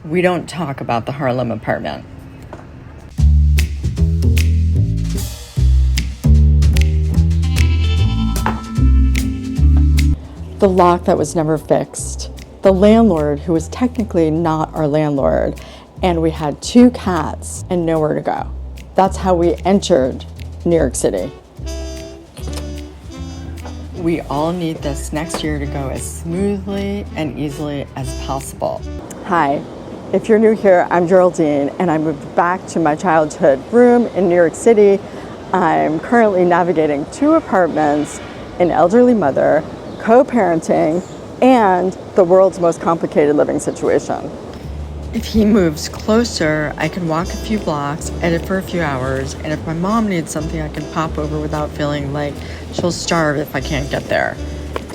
We don't talk about the Harlem apartment. The lock that was never fixed. The landlord who was technically not our landlord. And we had 2 cats and nowhere to go. That's how we entered New York City. We all need this next year to go as smoothly and easily as possible. Hi, if you're new here, I'm Geraldine, and I moved back to my childhood room in New York City. I'm currently navigating 2 apartments, an elderly mother, co-parenting, and the world's most complicated living situation. If he moves closer, I can walk a few blocks, edit for a few hours, and if my mom needs something, I can pop over without feeling like she'll starve if I can't get there.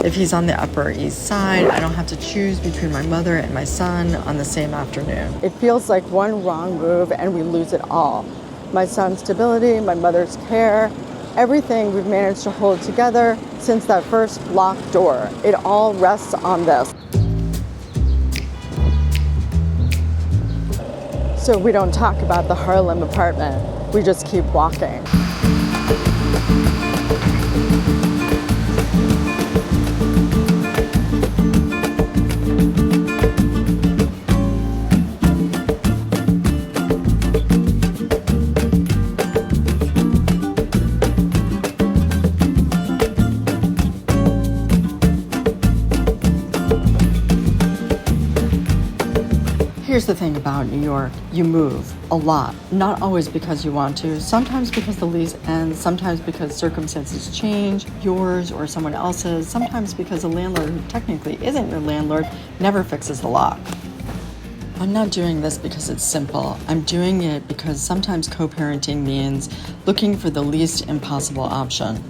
If he's on the Upper East Side, I don't have to choose between my mother and my son on the same afternoon. It feels like one wrong move and we lose it all. My son's stability, my mother's care, everything we've managed to hold together since that first locked door. It all rests on this. So we don't talk about the Harlem apartment, we just keep walking. Here's the thing about New York, you move a lot, not always because you want to, sometimes because the lease ends, sometimes because circumstances change, yours or someone else's, sometimes because a landlord who technically isn't your landlord never fixes the lock. I'm not doing this because it's simple. I'm doing it because sometimes co-parenting means looking for the least impossible option.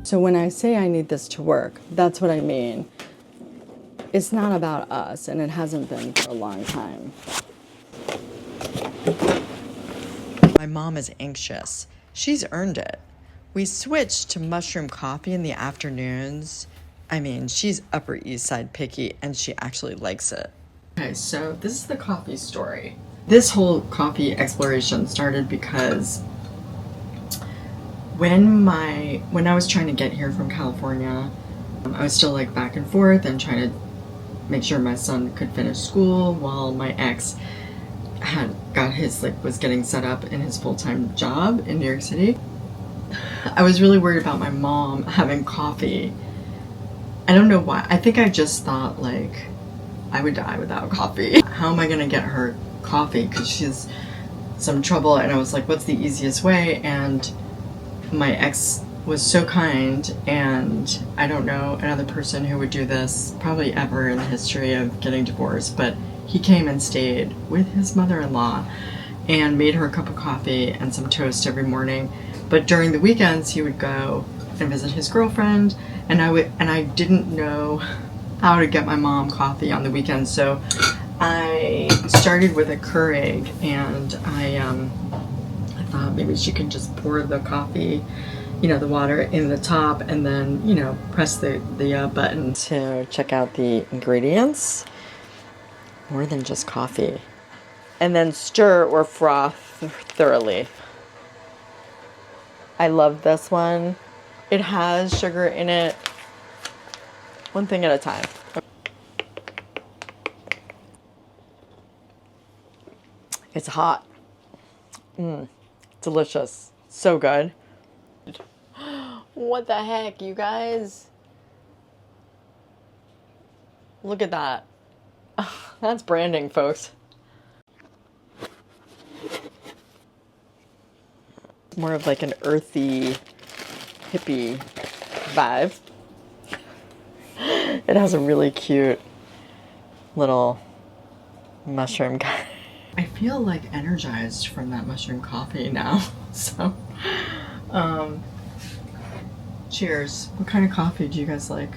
So when I say I need this to work, that's what I mean. It's not about us, and it hasn't been for a long time. My mom is anxious. She's earned it. We switched to mushroom coffee in the afternoons. I mean, she's Upper East Side picky, and she actually likes it. Okay, so this is the coffee story. This whole coffee exploration started because when I was trying to get here from California, I was still like back and forth and trying to make sure my son could finish school while my ex was getting set up in his full-time job in New York City. I was really worried about my mom having coffee. I don't know why. I think I just thought like I would die without coffee. How am I gonna get her coffee? Because she's some trouble. And I was like, what's the easiest way? And my ex was so kind, and I don't know another person who would do this probably ever in the history of getting divorced, but he came and stayed with his mother-in-law and made her a cup of coffee and some toast every morning. But during the weekends he would go and visit his girlfriend, and I didn't know how to get my mom coffee on the weekends, so I started with a Keurig, and I thought maybe she could just pour the coffee, the water in the top, and then, press the button to check out the ingredients. More than just coffee. And then stir or froth thoroughly. I love this one. It has sugar in it. One thing at a time. It's hot. Delicious. So good. What the heck, you guys? Look at that. That's branding, folks. More of like an earthy, hippie vibe. It has a really cute little mushroom guy. I feel like energized from that mushroom coffee now, so cheers. What kind of coffee do you guys like?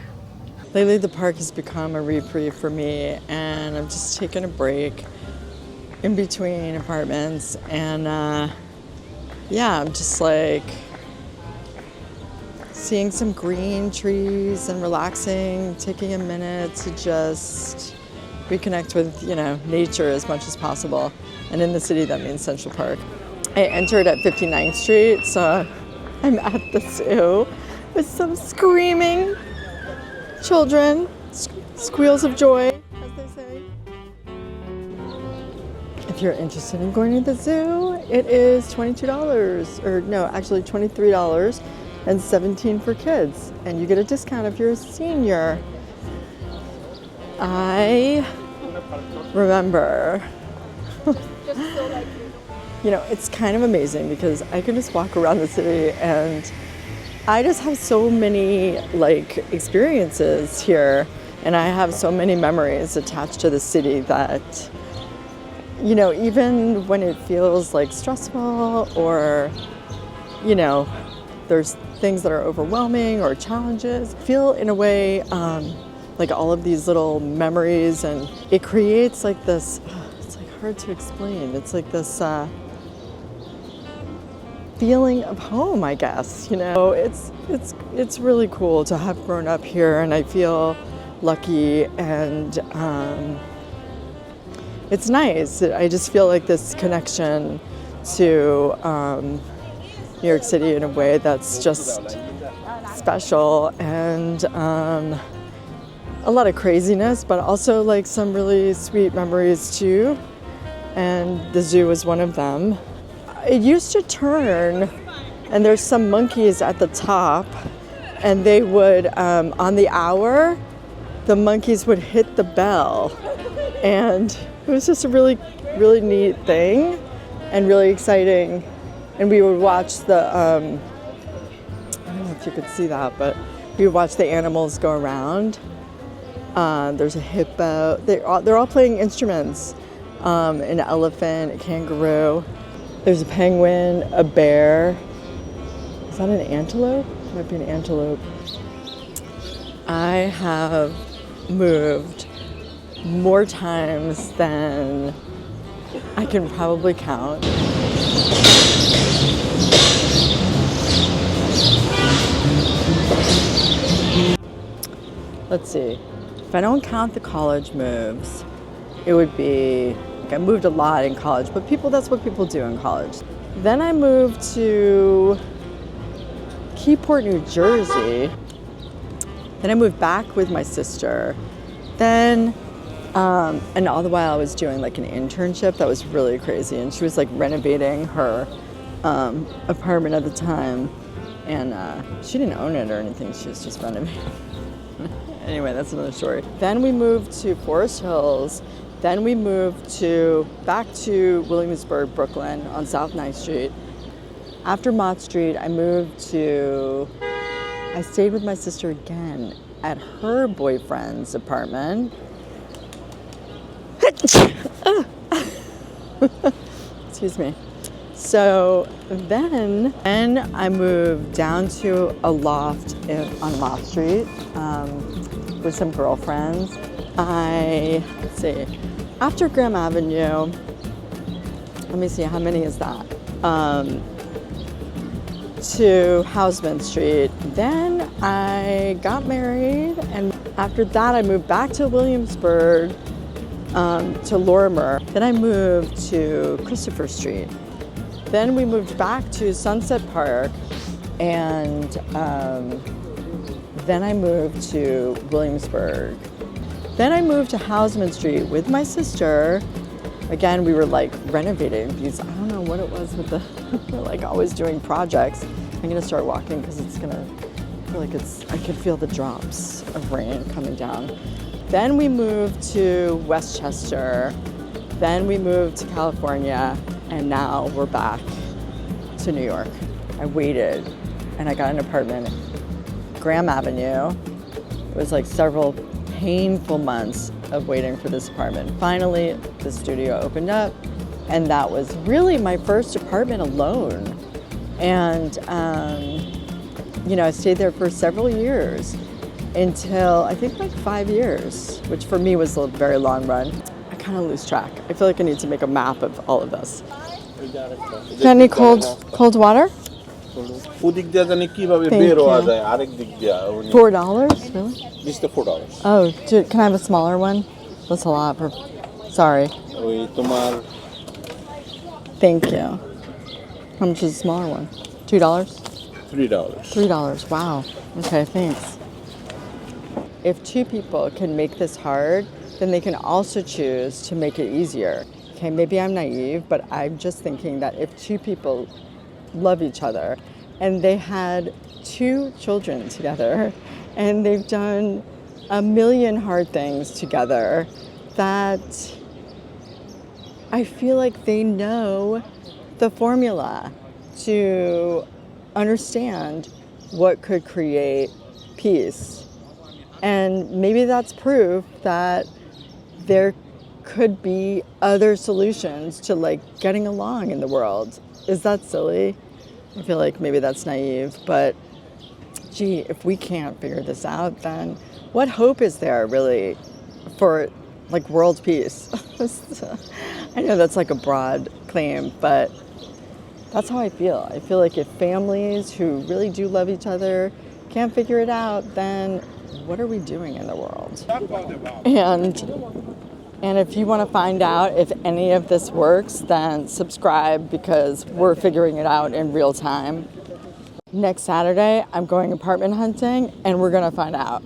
Lately the park has become a reprieve for me, and I'm just taking a break in between apartments, and I'm just like seeing some green trees and relaxing, taking a minute to just reconnect with, nature as much as possible. And in the city, that means Central Park. I entered at 59th Street, so I'm at the zoo with some screaming children, squeals of joy, as they say. If you're interested in going to the zoo, it is $22, or no, actually $23 and $17 for kids. And you get a discount if you're a senior. I remember, it's kind of amazing because I can just walk around the city and I just have so many experiences here, and I have so many memories attached to the city that, even when it feels stressful or, there's things that are overwhelming or challenges, I feel in a way all of these little memories, and it creates this, it's hard to explain. It's this feeling of home, I guess, It's really cool to have grown up here, and I feel lucky, and it's nice. I just feel this connection to New York City in a way that's just special, and a lot of craziness, but also some really sweet memories too. And the zoo was one of them. It used to turn, and there's some monkeys at the top, and they would, on the hour, the monkeys would hit the bell. And it was just a really, really neat thing and really exciting. And we would watch the, I don't know if you could see that, but we would watch the animals go around. There's a hippo. They're all playing instruments. An elephant, a kangaroo. There's a penguin, a bear. Is that an antelope? Might be an antelope. I have moved more times than I can probably count. Let's see. If I don't count the college moves, it would be, I moved a lot in college, but that's what people do in college. Then I moved to Keyport, New Jersey. Then I moved back with my sister. Then, and all the while I was doing an internship that was really crazy, and she was renovating her apartment at the time, and she didn't own it or anything, she was just renovating. Anyway, that's another story. Then we moved to Forest Hills. Then we moved back to Williamsburg, Brooklyn on South 9th Street. After Mott Street, I stayed with my sister again at her boyfriend's apartment. Excuse me. So then I moved down to a loft on Mott Street with some girlfriends. Let's see, after Graham Avenue, let me see, how many is that? To Houseman Street. Then I got married, and after that I moved back to Williamsburg, to Lorimer. Then I moved to Christopher Street. Then we moved back to Sunset Park, and then I moved to Williamsburg. Then I moved to Houseman Street with my sister. Again, we were renovating because I don't know what it was with we're always doing projects. I'm gonna start walking because I can feel the drops of rain coming down. Then we moved to Westchester. Then we moved to California, and now we're back to New York. I waited, and I got an apartment, Graham Avenue. It was several painful months of waiting for this apartment. Finally, the studio opened up, and that was really my first apartment alone. And I stayed there for several years until I think 5 years, which for me was a very long run. I kind of lose track. I feel like I need to make a map of all of this. Any cold water? ওদিক দিয়ে জানি কিভাবে বের হওয়া যায় আরেক দিক দিয়ে $4? Really? Just the $4. Oh, can I have a smaller one? That's a lot for... Sorry. ওই তোমার Thank you. How much is the smaller one? $2? $3. $3. Wow. Okay, thanks. If two people can make this hard, then they can also choose to make it easier. Okay, maybe I'm naive, but I'm just thinking that if two people love each other and they had 2 children together and they've done a million hard things together, that I feel like they know the formula to understand what could create peace. And maybe that's proof that there could be other solutions to like getting along in the world. Is that silly? I feel like maybe that's naive, but gee, if we can't figure this out, then what hope is there really for like world peace? I know that's like a broad claim, but that's how I feel. I feel like if families who really do love each other can't figure it out, then what are we doing in the world? And if you want to find out if any of this works, then subscribe because we're figuring it out in real time. Next Saturday, I'm going apartment hunting and we're going to find out.